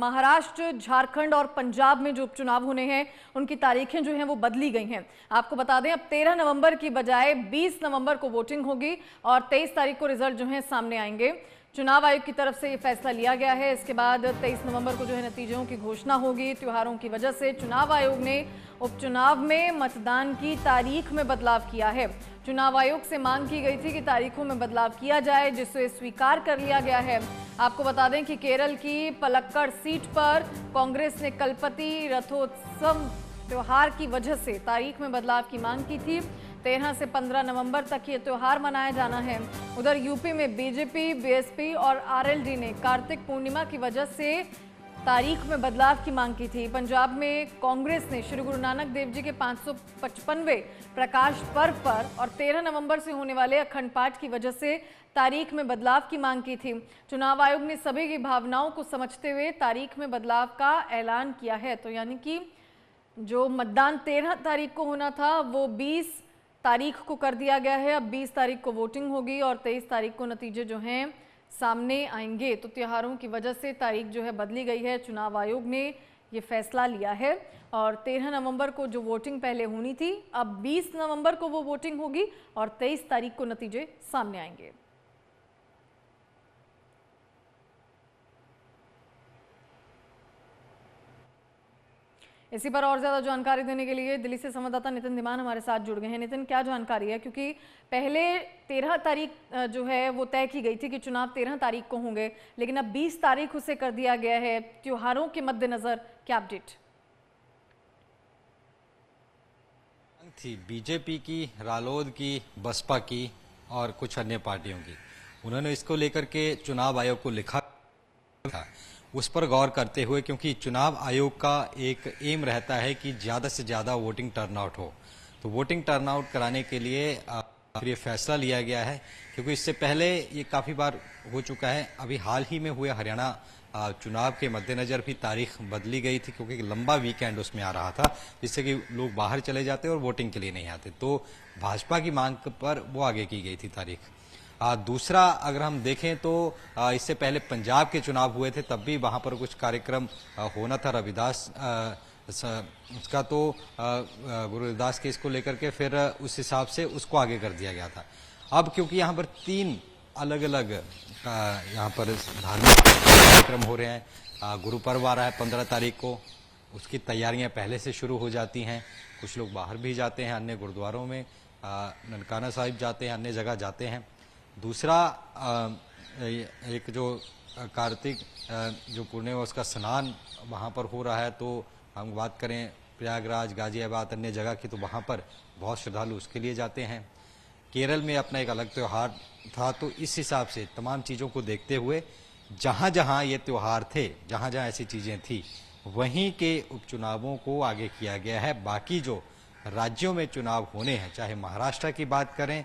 महाराष्ट्र, झारखंड और पंजाब में जो उपचुनाव होने हैं उनकी तारीखें जो हैं वो बदली गई हैं। आपको बता दें, अब 13 नवंबर की बजाय 20 नवंबर को वोटिंग होगी और 23 तारीख को रिजल्ट जो है सामने आएंगे। चुनाव आयोग की तरफ से ये फैसला लिया गया है। इसके बाद 23 नवंबर को जो है नतीजों की घोषणा होगी। त्योहारों की वजह से चुनाव आयोग ने उपचुनाव में मतदान की तारीख में बदलाव किया है। चुनाव आयोग से मांग की गई थी कि तारीखों में बदलाव किया जाए, जिसे स्वीकार कर लिया गया है। आपको बता दें कि केरल की पलक्कड़ सीट पर कांग्रेस ने कलपति रथोत्सव त्योहार की वजह से तारीख में बदलाव की मांग की थी। 13 से 15 नवंबर तक ये त्योहार मनाया जाना है। उधर यूपी में बीजेपी, बीएसपी और आरएलडी ने कार्तिक पूर्णिमा की वजह से तारीख में बदलाव की मांग की थी। पंजाब में कांग्रेस ने श्री गुरु नानक देव जी के 555वें प्रकाश पर्व पर और 13 नवंबर से होने वाले अखंड पाठ की वजह से तारीख में बदलाव की मांग की थी। चुनाव आयोग ने सभी की भावनाओं को समझते हुए तारीख में बदलाव का ऐलान किया है। तो यानी कि जो मतदान 13 तारीख को होना था वो 20 तारीख को कर दिया गया है। अब 20 तारीख को वोटिंग होगी और 23 तारीख को नतीजे जो हैं सामने आएंगे। तो त्योहारों की वजह से तारीख जो है बदली गई है। चुनाव आयोग ने ये फैसला लिया है और 13 नवंबर को जो वोटिंग पहले होनी थी, अब 20 नवंबर को वो वोटिंग होगी और 23 तारीख को नतीजे सामने आएंगे। इसी पर और ज्यादा जानकारी देने के लिए दिल्ली से संवाददाता नितिन धीमान हमारे साथ जुड़ गए हैं। नितिन, क्या जानकारी है? क्योंकि पहले 13 तारीख जो है वो तय की गई थी कि चुनाव 13 तारीख को होंगे, लेकिन अब 20 तारीख उसे कर दिया गया है। त्योहारों के मद्देनजर क्या अपडेट थी? बीजेपी की, रालोद की, बसपा की और कुछ अन्य पार्टियों की, उन्होंने इसको लेकर के चुनाव आयोग को लिखा था, उस पर गौर करते हुए, क्योंकि चुनाव आयोग का एक एम रहता है कि ज़्यादा से ज़्यादा वोटिंग टर्नआउट हो, तो वोटिंग टर्नआउट कराने के लिए ये फैसला लिया गया है। क्योंकि इससे पहले ये काफ़ी बार हो चुका है। अभी हाल ही में हुए हरियाणा चुनाव के मद्देनज़र भी तारीख बदली गई थी, क्योंकि लंबा वीकेंड उसमें आ रहा था, जिससे कि लोग बाहर चले जाते और वोटिंग के लिए नहीं आते। तो भाजपा की मांग पर वो आगे की गई थी तारीख। दूसरा, अगर हम देखें तो इससे पहले पंजाब के चुनाव हुए थे, तब भी वहां पर कुछ कार्यक्रम होना था रविदास उसका, तो गुरु रविदास के इसको लेकर के फिर उस हिसाब से उसको आगे कर दिया गया था। अब क्योंकि यहाँ पर 3 अलग अलग यहाँ पर धार्मिक कार्यक्रम हो रहे हैं, गुरु पर्व आ रहा है 15 तारीख को, उसकी तैयारियां पहले से शुरू हो जाती हैं। कुछ लोग बाहर भी जाते हैं, अन्य गुरुद्वारों में, ननकाना साहिब जाते हैं, अन्य जगह जाते हैं। दूसरा, एक जो कार्तिक जो पूर्णिमा उसका स्नान वहाँ पर हो रहा है, तो हम बात करें प्रयागराज, गाजियाबाद, अन्य जगह की, तो वहाँ पर बहुत श्रद्धालु उसके लिए जाते हैं। केरल में अपना एक अलग त्यौहार था, तो इस हिसाब से तमाम चीज़ों को देखते हुए जहाँ जहाँ ये त्यौहार थे, जहाँ जहाँ ऐसी चीज़ें थी, वहीं के उपचुनावों को आगे किया गया है। बाकी जो राज्यों में चुनाव होने हैं, चाहे महाराष्ट्र की बात करें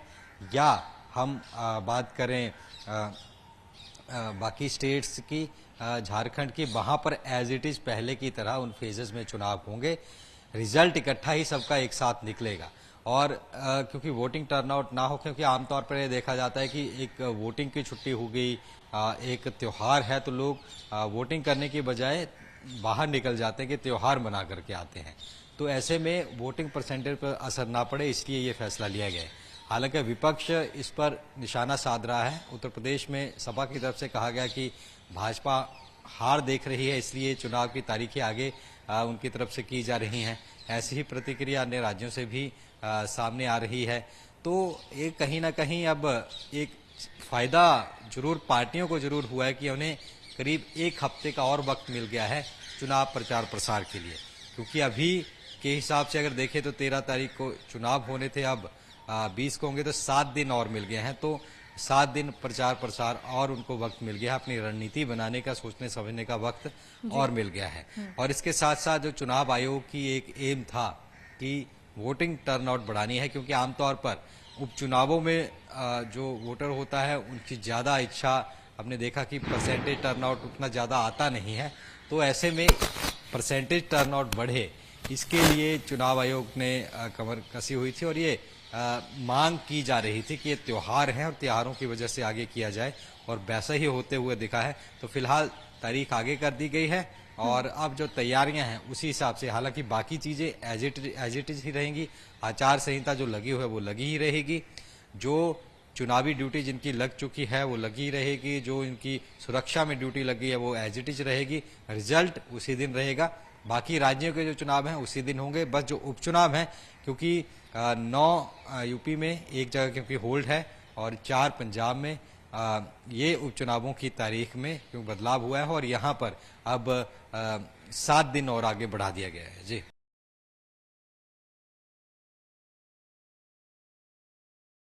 या हम बात करें बाकी स्टेट्स की, झारखंड की, वहाँ पर एज इट इज़ पहले की तरह उन फेजेस में चुनाव होंगे। रिजल्ट इकट्ठा ही सबका एक साथ निकलेगा। और क्योंकि वोटिंग टर्नआउट ना हो, क्योंकि आमतौर पर ये देखा जाता है कि एक वोटिंग की छुट्टी हो गई, एक त्यौहार है, तो लोग वोटिंग करने की बजाय बाहर निकल जाते हैं कि त्यौहार मना करके आते हैं। तो ऐसे में वोटिंग परसेंटेज पर असर ना पड़े, इसलिए ये फैसला लिया गया है। हालांकि विपक्ष इस पर निशाना साध रहा है। उत्तर प्रदेश में सपा की तरफ से कहा गया कि भाजपा हार देख रही है, इसलिए चुनाव की तारीखें आगे उनकी तरफ से की जा रही हैं। ऐसी ही प्रतिक्रिया अन्य राज्यों से भी सामने आ रही है। तो ये कहीं ना कहीं अब एक फायदा जरूर पार्टियों को जरूर हुआ है कि उन्हें करीब 1 हफ्ते का और वक्त मिल गया है चुनाव प्रचार प्रसार के लिए। क्योंकि अभी के हिसाब से अगर देखें तो 13 तारीख को चुनाव होने थे, अब 20 को होंगे, तो 7 दिन और मिल गए हैं। तो 7 दिन प्रचार प्रसार और उनको वक्त मिल गया है, अपनी रणनीति बनाने का, सोचने समझने का वक्त और मिल गया है। और इसके साथ साथ जो चुनाव आयोग की एक एम था कि वोटिंग टर्नआउट बढ़ानी है, क्योंकि आमतौर पर उपचुनावों में जो वोटर होता है उनकी ज़्यादा इच्छा, हमने देखा कि परसेंटेज टर्नआउट उतना ज़्यादा आता नहीं है। तो ऐसे में परसेंटेज टर्नआउट बढ़े, इसके लिए चुनाव आयोग ने कमर कसी हुई थी और ये मांग की जा रही थी कि ये त्यौहार हैं और त्योहारों की वजह से आगे किया जाए, और वैसा ही होते हुए दिखा है। तो फिलहाल तारीख आगे कर दी गई है और अब जो तैयारियां हैं उसी हिसाब से, हालांकि बाकी चीजें एज इट इज ही रहेंगी। आचार संहिता जो लगी हुई है वो लगी ही रहेगी, जो चुनावी ड्यूटी जिनकी लग चुकी है वो लगी रहेगी, जो इनकी सुरक्षा में ड्यूटी लगी है वो एज इट इज रहेगी। रिजल्ट उसी दिन रहेगा। बाकी राज्यों के जो चुनाव हैं उसी दिन होंगे। बस जो उपचुनाव हैं, क्योंकि 9 यूपी में, एक जगह क्योंकि होल्ड है, और 4 पंजाब में, ये उपचुनावों की तारीख में क्यों बदलाव हुआ है, और यहाँ पर अब 7 दिन और आगे बढ़ा दिया गया है। जी।